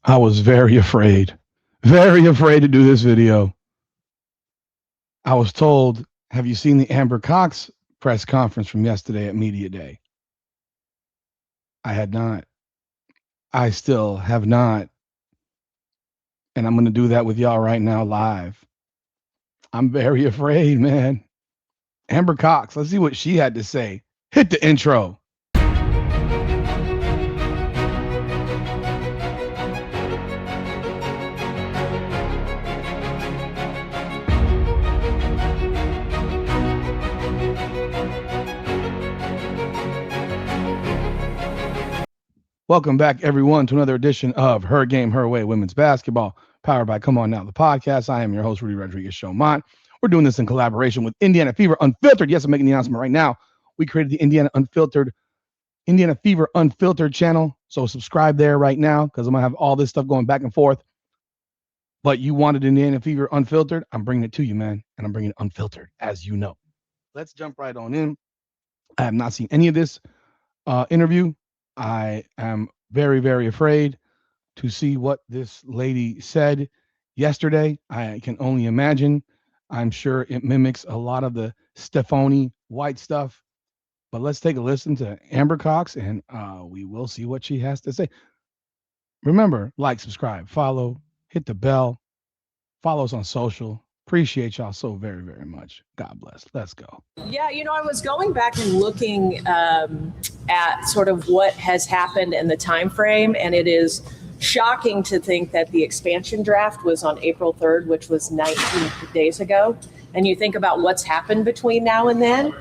I was very afraid to do this video. I was told, have you seen the Amber Cox press conference from yesterday at Media Day? I had not. I still have not. And I'm going to do that with y'all right now live. I'm very afraid, man. Amber Cox, let's see what she had to say. Hit the intro. Welcome back, everyone, to another edition of Her Game, Her Way Women's Basketball, powered by Come On Now, the podcast. I am your host, Rudy Rodriguez Showmont. We're doing this in collaboration with Indiana Fever Unfiltered. Yes, I'm making the announcement right now. We created the Indiana Fever Unfiltered channel. So subscribe there right now because I'm going to have all this stuff going back and forth. But you wanted Indiana Fever Unfiltered. I'm bringing it to you, man. And I'm bringing it unfiltered, as you know. Let's jump right on in. I have not seen any of this interview. I am very, very afraid to see what this lady said yesterday. I can only imagine. I'm sure it mimics a lot of the Stephanie White stuff. But let's take a listen to Amber Cox, and we will see what she has to say. Remember, like, subscribe, follow, hit the bell, follow us on social. Appreciate y'all so very, very much. God bless. Let's go. Yeah, I was going back and looking at sort of what has happened in the time frame, and it is shocking to think that the expansion draft was on April 3rd, which was 19 days ago. And you think about what's happened between now and then.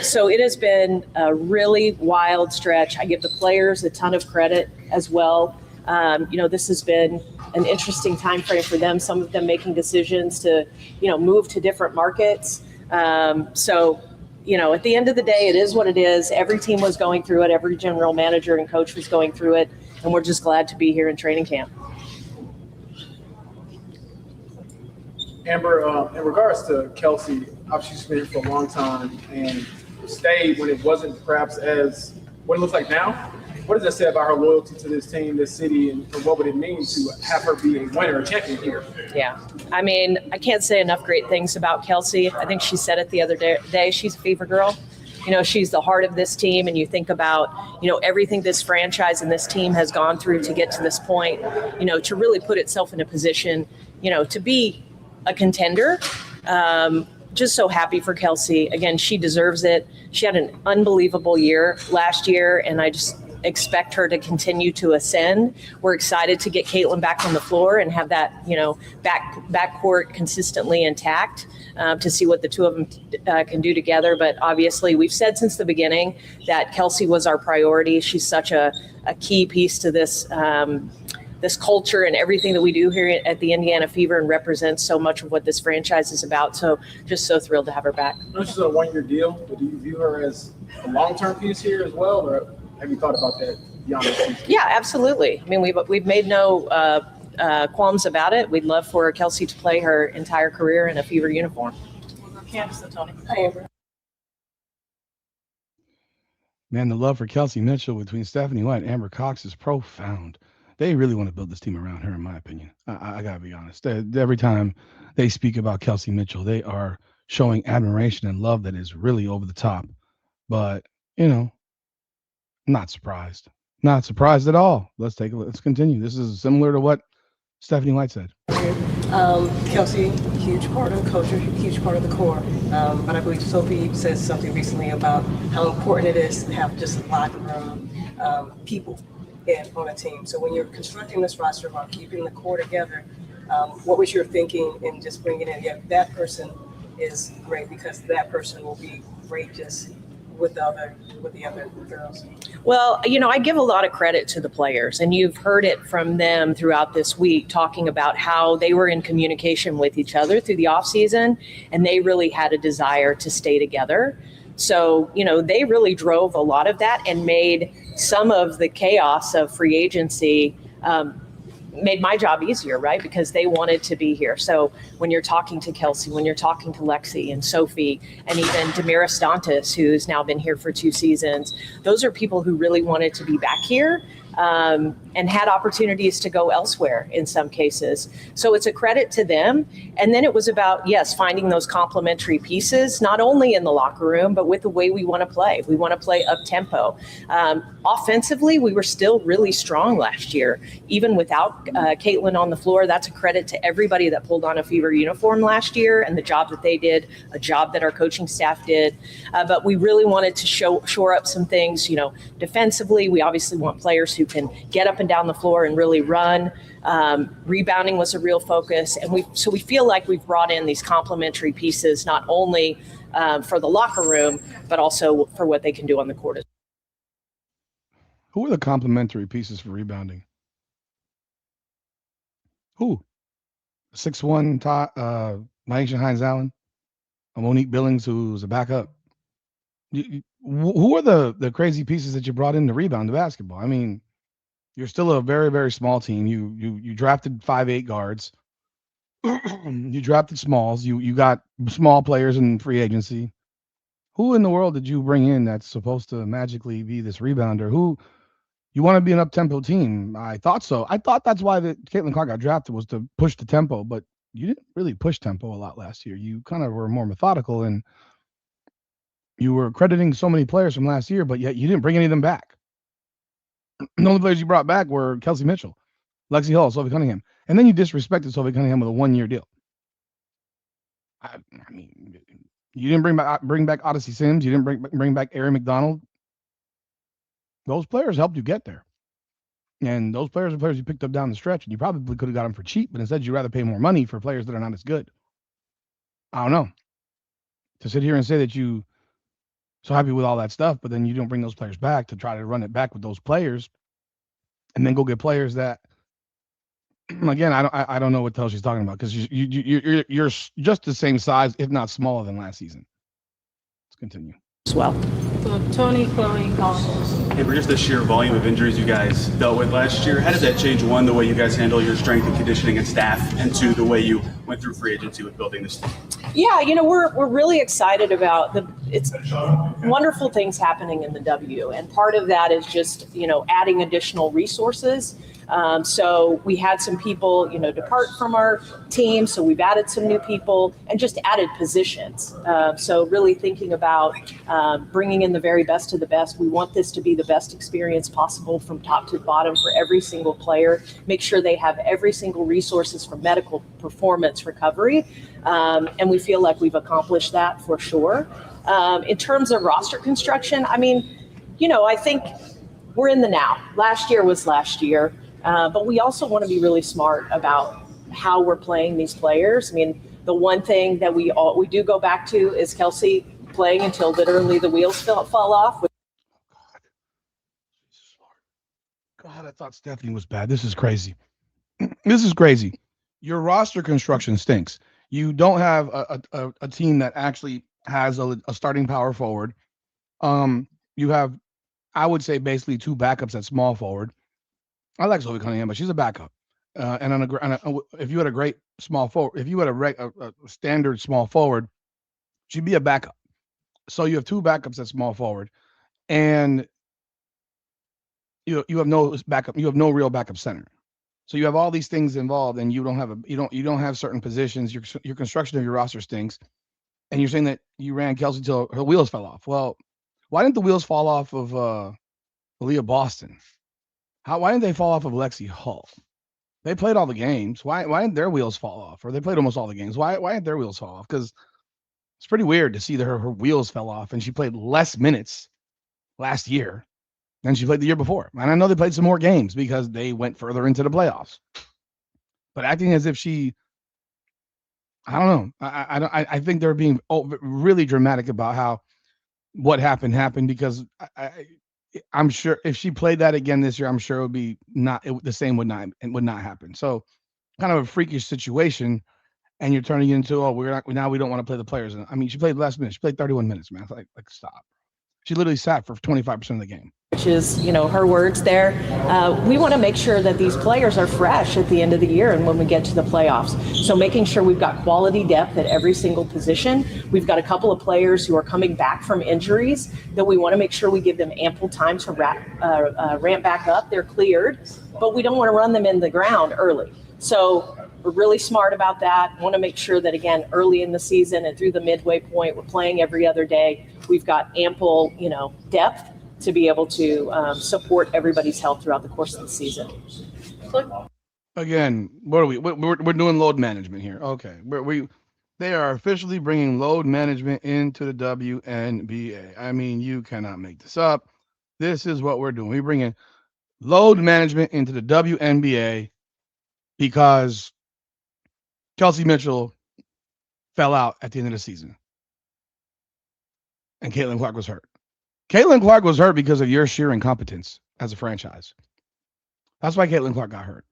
So it has been a really wild stretch. I give the players a ton of credit as well. This has been an interesting time frame for them, some of them making decisions to, move to different markets. At the end of the day, it is what it is. Every team was going through it. Every general manager and coach was going through it. And we're just glad to be here in training camp. Amber, in regards to Kelsey, obviously she's been here for a long time and stayed when it wasn't perhaps as what it looks like now. What does that say about her loyalty to this team, this city, and what would it mean to have her be a winner, a champion here? Yeah. I mean, I can't say enough great things about Kelsey. I think she said it the other day. She's a Fever girl. She's the heart of this team, and you think about, everything this franchise and this team has gone through to get to this point, to really put itself in a position, to be a contender. Just so happy for Kelsey. Again, she deserves it. She had an unbelievable year last year, and I just expect her to continue to ascend. We're excited to get Caitlin back on the floor and have that, backcourt consistently intact to see what the two of them can do together. But obviously, we've said since the beginning that Kelsey was our priority. She's such a key piece to this this culture and everything that we do here at the Indiana Fever, and represents so much of what this franchise is about. So just so thrilled to have her back. Not just a one-year deal, but do you view her as a long-term piece here as well, or have you thought about that beyond this season? Yeah, absolutely. I mean, we've made no qualms about it. We'd love for Kelsey to play her entire career in a Fever uniform. Candace and Tony. Hi, Amber. Man, the love for Kelsey Mitchell between Stephanie White and Amber Cox is profound. They really want to build this team around her, in my opinion. I got to be honest. Every time they speak about Kelsey Mitchell, they are showing admiration and love that is really over the top. But, not surprised. Not surprised at all. Let's continue. This is similar to what Stephanie White said. Kelsey, huge part of the culture, huge part of the core. But I believe Sophie said something recently about how important it is to have just locker room people on a team. So when you're constructing this roster about keeping the core together, what was your thinking in just bringing in, that person is great because that person will be great just with the other girls? Well, I give a lot of credit to the players, and you've heard it from them throughout this week, talking about how they were in communication with each other through the off season, and they really had a desire to stay together. So, they really drove a lot of that and made some of the chaos of free agency made my job easier, right? Because they wanted to be here. So when you're talking to Kelsey, when you're talking to Lexi and Sophie, and even Damaris Dantas, who's now been here for 2 seasons, those are people who really wanted to be back here. and had opportunities to go elsewhere in some cases. So it's a credit to them. And then it was about, yes, finding those complementary pieces, not only in the locker room, but with the way we want to play. We want to play up tempo. Offensively, we were still really strong last year, even without Caitlin on the floor. That's a credit to everybody that pulled on a Fever uniform last year and the job that they did, a job that our coaching staff did. But we really wanted to shore up some things, defensively. We obviously want players who can get up and down the floor and really run. Rebounding was a real focus. And we feel like we've brought in these complementary pieces, not only for the locker room, but also for what they can do on the court. Who are the complementary pieces for rebounding? Who? 6'1", Maisha Hines-Allen, Monique Billings, who's a backup. Who are the crazy pieces that you brought in to rebound the basketball? I mean, you're still a very, very small team. You drafted 5'8" guards. You drafted smalls. You got small players in free agency. Who in the world did you bring in that's supposed to magically be this rebounder? Who you want to be an up-tempo team? I thought so. I thought that's why Caitlin Clark got drafted, was to push the tempo, but you didn't really push tempo a lot last year. You kind of were more methodical, and you were crediting so many players from last year, but yet you didn't bring any of them back. The only players you brought back were Kelsey Mitchell, Lexi Hull, Sophie Cunningham, and then you disrespected Sophie Cunningham with a 1-year deal. I mean, you didn't bring back Odyssey Sims. You didn't bring back Aaron McDonald. Those players helped you get there. And those players are players you picked up down the stretch, and you probably could have got them for cheap, but instead you'd rather pay more money for players that are not as good. I don't know. To sit here and say that you so happy with all that stuff, but then you don't bring those players back to try to run it back with those players, and then go get players that, again, I don't know what the hell she's talking about, because you're just the same size, if not smaller, than last season. Let's continue. As well. So Tony, Chloe, Colin. Hey, for just the sheer volume of injuries you guys dealt with last year, how did that change, one, the way you guys handle your strength and conditioning and staff, and two, the way you went through free agency with building this team? Yeah, we're really excited about it's wonderful things happening in the W, and part of that is just adding additional resources. So we had some people depart from our team, so we've added some new people and just added positions. So really thinking about bringing in the very best of the best. We want this to be the best experience possible from top to bottom for every single player. Make sure they have every single resources for medical, performance, recovery. And we feel like we've accomplished that for sure. In terms of roster construction, I think we're in the now. Last year was last year, but we also want to be really smart about how we're playing these players. The one thing that we do go back to is Kelsey playing until literally the wheels fall off. God, I thought Stephanie was bad. This is crazy. This is crazy. Your roster construction stinks. You don't have a team that actually has a starting power forward. You have, I would say, basically two backups at small forward. I like Sophie Cunningham, but she's a backup. If you had a great small forward, if you had a standard small forward, she'd be a backup. So you have two backups at small forward, and you have no backup. You have no real backup center. So you have all these things involved, and you don't have certain positions. Your construction of your roster stinks, and you're saying that you ran Kelsey till her wheels fell off. Well, why didn't the wheels fall off of Leah Boston? Why didn't they fall off of Lexi Hull? They played all the games. Why didn't their wheels fall off? Or they played almost all the games. Why didn't their wheels fall off? Because it's pretty weird to see that her wheels fell off, and she played less minutes last year than she played the year before. And I know they played some more games because they went further into the playoffs. But acting as if I don't know. I think they're being really dramatic about how what happened, because I'm sure if she played that again this year, I'm sure it would be the same would not happen. So kind of a freakish situation, and you're turning it into, we don't want to play the players. She played less minutes. She played 31 minutes, man. Like stop. She literally sat for 25% of the game. which is, her words there. We want to make sure that these players are fresh at the end of the year and when we get to the playoffs. So making sure we've got quality depth at every single position. We've got a couple of players who are coming back from injuries that we want to make sure we give them ample time to ramp back up. They're cleared, but we don't want to run them in the ground early. So we're really smart about that. Want to make sure that, again, early in the season and through the midway point, we're playing every other day. We've got ample, depth to be able to support everybody's health throughout the course of the season. Again, what are we? We're doing load management here. Okay, they are officially bringing load management into the WNBA. I mean, you cannot make this up. This is what we're doing. We're bringing load management into the WNBA because Kelsey Mitchell fell out at the end of the season, and Caitlin Clark was hurt. Caitlin Clark was hurt because of your sheer incompetence as a franchise. That's why Caitlin Clark got hurt.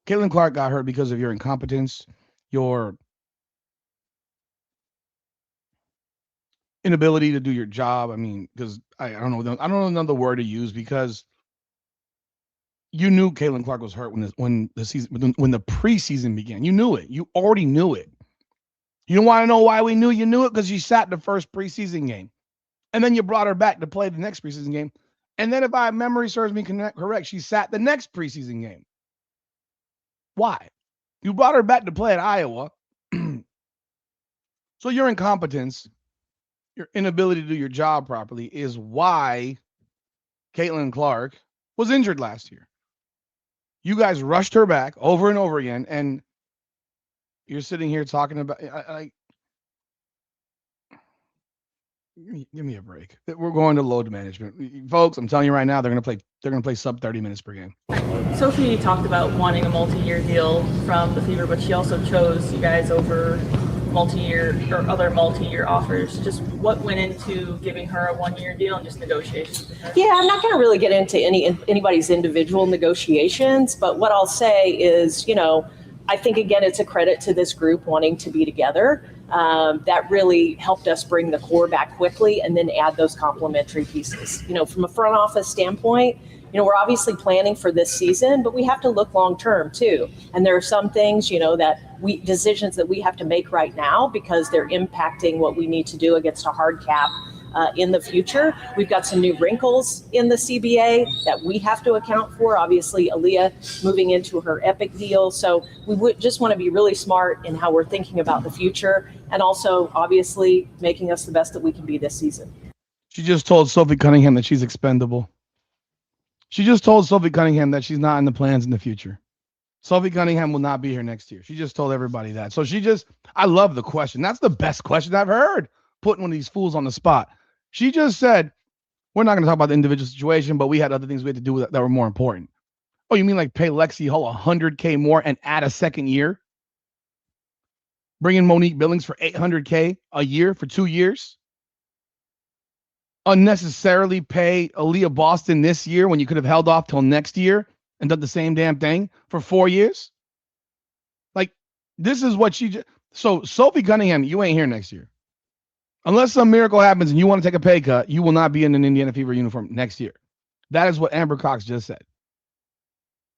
Caitlin Clark got hurt because of your incompetence, your inability to do your job. I mean, because I don't know another word to use, because you knew Caitlin Clark was hurt when the preseason began. You knew it. You already knew it. You don't want to know why we knew you knew it? Because you sat the first preseason game. And then you brought her back to play the next preseason game. And then if my memory serves me correct, she sat the next preseason game. Why? You brought her back to play at Iowa. So your incompetence, your inability to do your job properly is why Caitlin Clark was injured last year. You guys rushed her back over and over again, and you're sitting here talking about give me a break. We're going to load management, folks. I'm telling you right now, they're going to play sub 30 minutes per game. Sophie talked about wanting a multi-year deal from the Fever, but she also chose you guys over multi-year or other multi-year offers. Just what went into giving her a one-year deal and just negotiations with her? Yeah, I'm not going to really get into anybody's individual negotiations, but what I'll say is, I think, again, it's a credit to this group wanting to be together. That really helped us bring the core back quickly and then add those complementary pieces. From a front office standpoint, we're obviously planning for this season, but we have to look long term too. And there are some things, decisions that we have to make right now because they're impacting what we need to do against a hard cap in the future. We've got some new wrinkles in the CBA that we have to account for. Obviously, Aaliyah moving into her Epic deal. So we would just want to be really smart in how we're thinking about the future and also, obviously, making us the best that we can be this season. She just told Sophie Cunningham that she's expendable. She just told Sophie Cunningham that she's not in the plans in the future. Sophie Cunningham will not be here next year. She just told everybody that. So I love the question. That's the best question I've heard, putting one of these fools on the spot. She just said, we're not going to talk about the individual situation, but we had other things we had to do that were more important. Oh, you mean like pay Lexi Hull $100K more and add a second year? Bring in Monique Billings for $800K a year for 2 years? Unnecessarily pay Aaliyah Boston this year when you could have held off till next year and done the same damn thing for 4 years? Like, this is what so Sophie Cunningham, you ain't here next year. Unless some miracle happens and you want to take a pay cut, you will not be in an Indiana Fever uniform next year. That is what Amber Cox just said.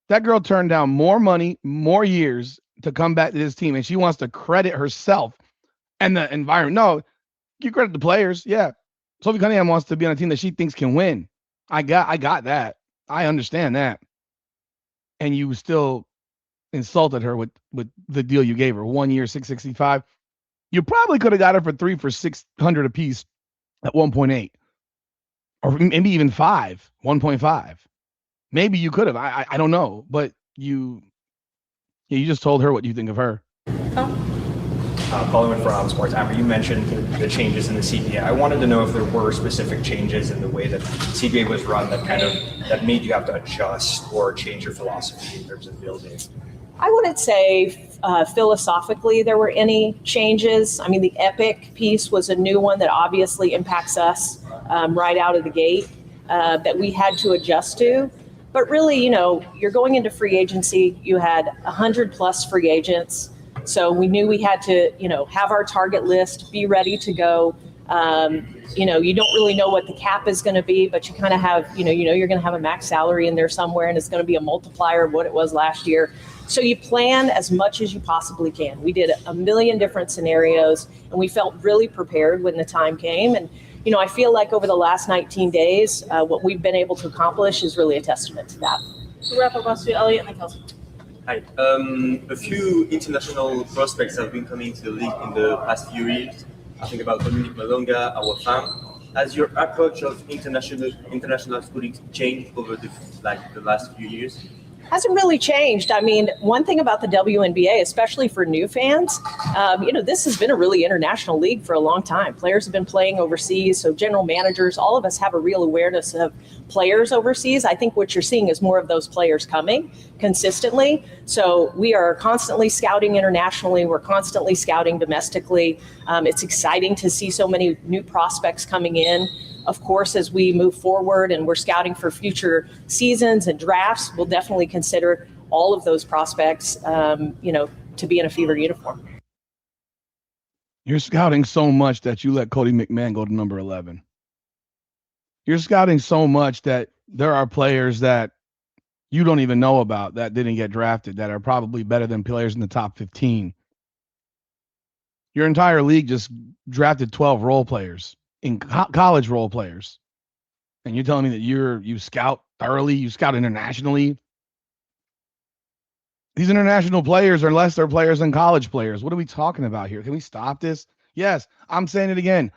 That girl turned down more money, more years to come back to this team, and she wants to credit herself and the environment. No, you credit the players. Yeah. Sophie Cunningham wants to be on a team that she thinks can win. I got that. I understand that. And you still insulted her with the deal you gave her. 1 year, $665. You probably could have got her for 3 for $600 a piece at 1.8, or maybe even 1.5. Maybe you could have. I don't know, but you just told her what you think of her. Following from Sports Amber, you mentioned the changes in the CBA. I wanted to know if there were specific changes in the way that CBA was run that made you have to adjust or change your philosophy in terms of building. I wouldn't say philosophically there were any changes. I mean, the Epic piece was a new one that obviously impacts us right out of the gate that we had to adjust to. But really, you're going into free agency. You had 100 plus free agents. So we knew we had to, have our target list, be ready to go. You don't really know what the cap is going to be, but you kind of have, you're going to have a max salary in there somewhere, and it's going to be a multiplier of what it was last year. So you plan as much as you possibly can. We did a million different scenarios, and we felt really prepared when the time came. And, I feel like over the last 19 days, what we've been able to accomplish is really a testament to that. To wrap up, I'll Elliot and then Kelsey. Hi. A few international prospects have been coming to the league in the past few years. I think about Dominic Malonga, our fan. Has your approach of international scouting changed over the last few years? Hasn't really changed. I mean, one thing about the WNBA, especially for new fans, this has been a really international league for a long time. Players have been playing overseas, so general managers, all of us have a real awareness of players overseas. I think what you're seeing is more of those players coming consistently. So we are constantly scouting internationally. We're constantly scouting domestically. It's exciting to see so many new prospects coming in. Of course, as we move forward and we're scouting for future seasons and drafts, we'll definitely consider all of those prospects, to be in a Fever uniform. You're scouting so much that you let Cody McMahon go to number 11. You're scouting so much that there are players that you don't even know about that didn't get drafted that are probably better than players in the top 15. Your entire league just drafted 12 role players. In college role players, and you're telling me that you scout thoroughly, you scout internationally. These international players are lesser players than college players. What are we talking about here? Can we stop this? Yes, I'm saying it again.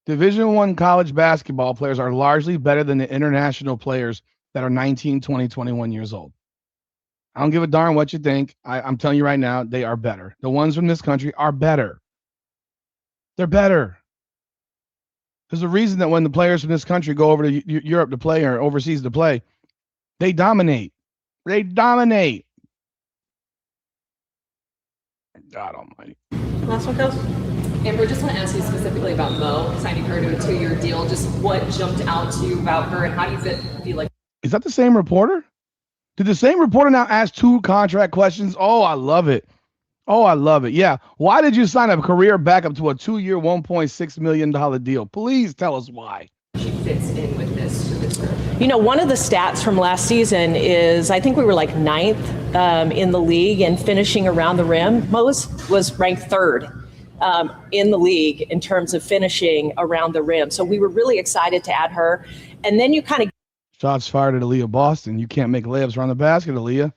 Division I college basketball players are largely better than the international players that are 19, 20, 21 years old. I don't give a darn what you think. I'm telling you right now, they are better. The ones from this country are better. They're better. There's a reason that when the players from this country go over to Europe to play or overseas to play, they dominate. They dominate. God almighty. Last one, Kelsey. Amber, just want to ask you specifically about Mo, signing her to a 2-year deal. Just what jumped out to you about her, and how do you feel like? Is that the same reporter? Did the same reporter now ask 2 contract questions? Oh, I love it. Oh, I love it. Yeah. Why did you sign a career backup to a 2-year, $1.6 million deal? Please tell us why. She fits in with this group. One of the stats from last season is I think we were like 9th in the league and finishing around the rim. Mo's was ranked 3rd in the league in terms of finishing around the rim. So we were really excited to add her. And then you kind of shots fired at Aaliyah Boston. You can't make layups around the basket, Aaliyah.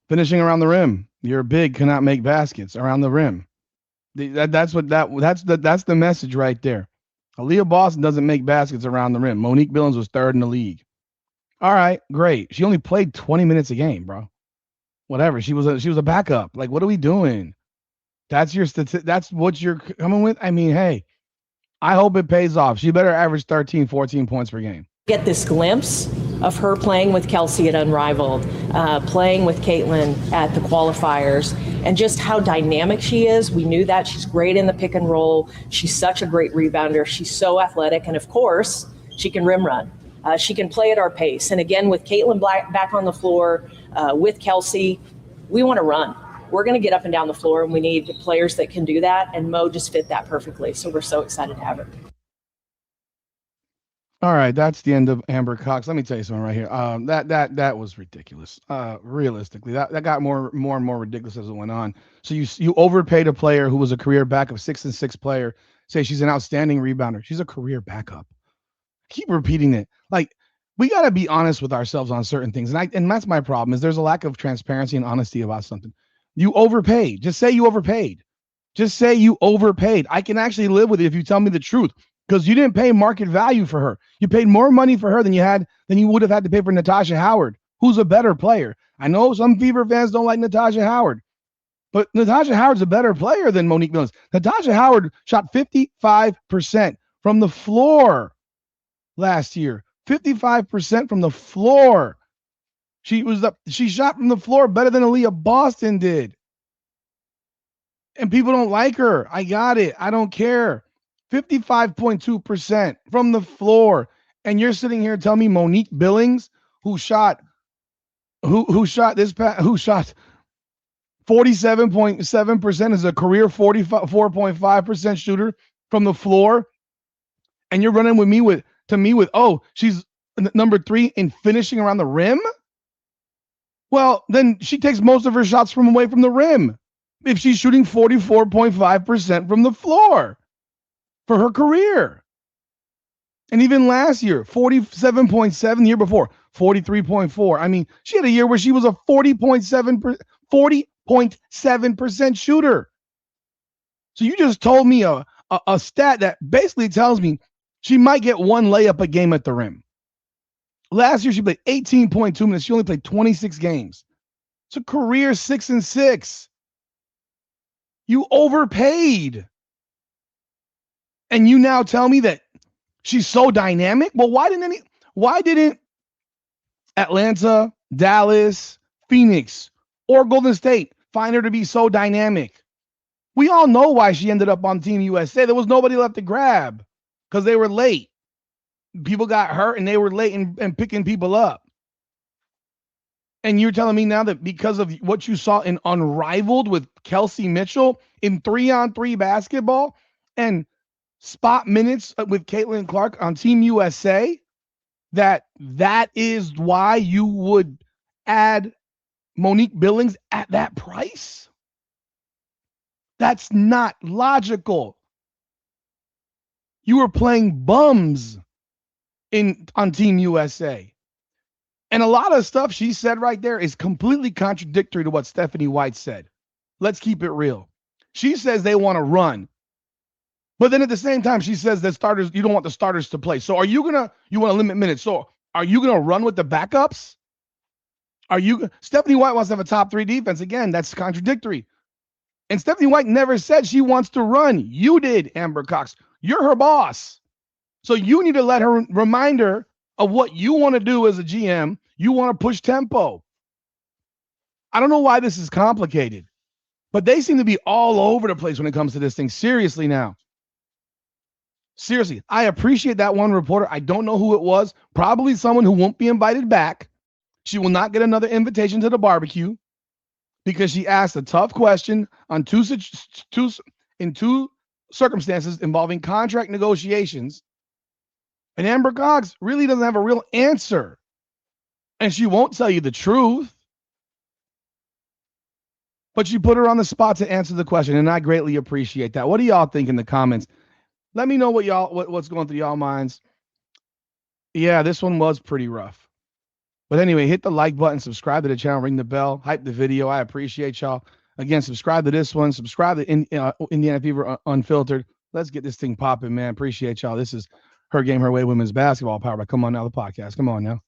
Finishing around the rim. You're big, cannot make baskets around the rim. That's the message right there. Aaliyah Boston doesn't make baskets around the rim. Monique Billings was 3rd in the league. All right, great. She only played 20 minutes a game, bro. Whatever. She was a backup. Like, what are we doing? That's what you're coming with. I mean, hey, I hope it pays off. She better average 13, 14 points per game. Get this glimpse of her playing with Kelsey at Unrivaled, playing with Caitlin at the qualifiers, and just how dynamic she is. We knew that. She's great in the pick and roll. She's such a great rebounder. She's so athletic. And of course, she can rim run. She can play at our pace. And again, with Caitlin back on the floor, with Kelsey, we want to run. We're going to get up and down the floor, and we need players that can do that. And Mo just fit that perfectly. So we're so excited to have her. All right, that's the end of Amber Cox. Let me tell you something right here. That was ridiculous. Realistically, that got more and more ridiculous as it went on. So you overpaid a player who was a career backup, 6-6 player. Say she's an outstanding rebounder. She's a career backup. Keep repeating it. Like, we got to be honest with ourselves on certain things, and that's my problem. Is there's a lack of transparency and honesty about something. You overpaid. Just say you overpaid. Just say you overpaid. I can actually live with it if you tell me the truth. Because you didn't pay market value for her. You paid more money for her than you would have had to pay for Natasha Howard, who's a better player. I know some Fever fans don't like Natasha Howard, but Natasha Howard's a better player than Monique Billings. Natasha Howard shot 55% from the floor last year. 55% from the floor. She shot from the floor better than Aaliyah Boston did. And people don't like her. I got it. I don't care. 55.2% from the floor. And you're sitting here telling me Monique Billings, who shot 47.7% as a career 44.5% shooter from the floor, And you're running with me with she's number 3 in finishing around the rim. Well, then she takes most of her shots from away from the rim. If she's shooting 44.5% from the floor for her career. And even last year, 47.7, the year before, 43.4. I mean, she had a year where she was a 40.7% shooter. So you just told me a stat that basically tells me she might get one layup a game at the rim. Last year, she played 18.2 minutes. She only played 26 games. It's a career 6-6. You overpaid. And you now tell me that she's so dynamic? Well, why didn't Atlanta, Dallas, Phoenix, or Golden State find her to be so dynamic? We all know why she ended up on Team USA. There was nobody left to grab because they were late. People got hurt and they were late and picking people up. And you're telling me now that because of what you saw in Unrivaled with Kelsey Mitchell in 3-on-3 basketball and spot minutes with Caitlin Clark on Team USA, that is why you would add Monique Billings at that price? That's not logical. You were playing bums on Team USA. And a lot of stuff she said right there is completely contradictory to what Stephanie White said. Let's keep it real. She says they want to run. But then at the same time, she says that you don't want the starters to play. So you want to limit minutes. So are you going to run with the backups? Stephanie White wants to have a top 3 defense. Again, that's contradictory. And Stephanie White never said she wants to run. You did, Amber Cox. You're her boss. So you need to let her remind her of what you want to do as a GM. You want to push tempo. I don't know why this is complicated, but they seem to be all over the place when it comes to this thing. Seriously now. Seriously, I appreciate that one reporter. I don't know who it was. Probably someone who won't be invited back. She will not get another invitation to the barbecue because she asked a tough question on two circumstances involving contract negotiations. And Amber Cox really doesn't have a real answer. And she won't tell you the truth. But she put her on the spot to answer the question, and I greatly appreciate that. What do y'all think in the comments? Let me know what's going through y'all minds. Yeah, this one was pretty rough. But anyway, hit the like button, subscribe to the channel, ring the bell, hype the video. I appreciate y'all. Again, subscribe to this one. Subscribe to Indiana Fever Unfiltered. Let's get this thing popping, man. Appreciate y'all. This is Her Game, Her Way Women's Basketball, powered by Come On Now, the podcast. Come on now.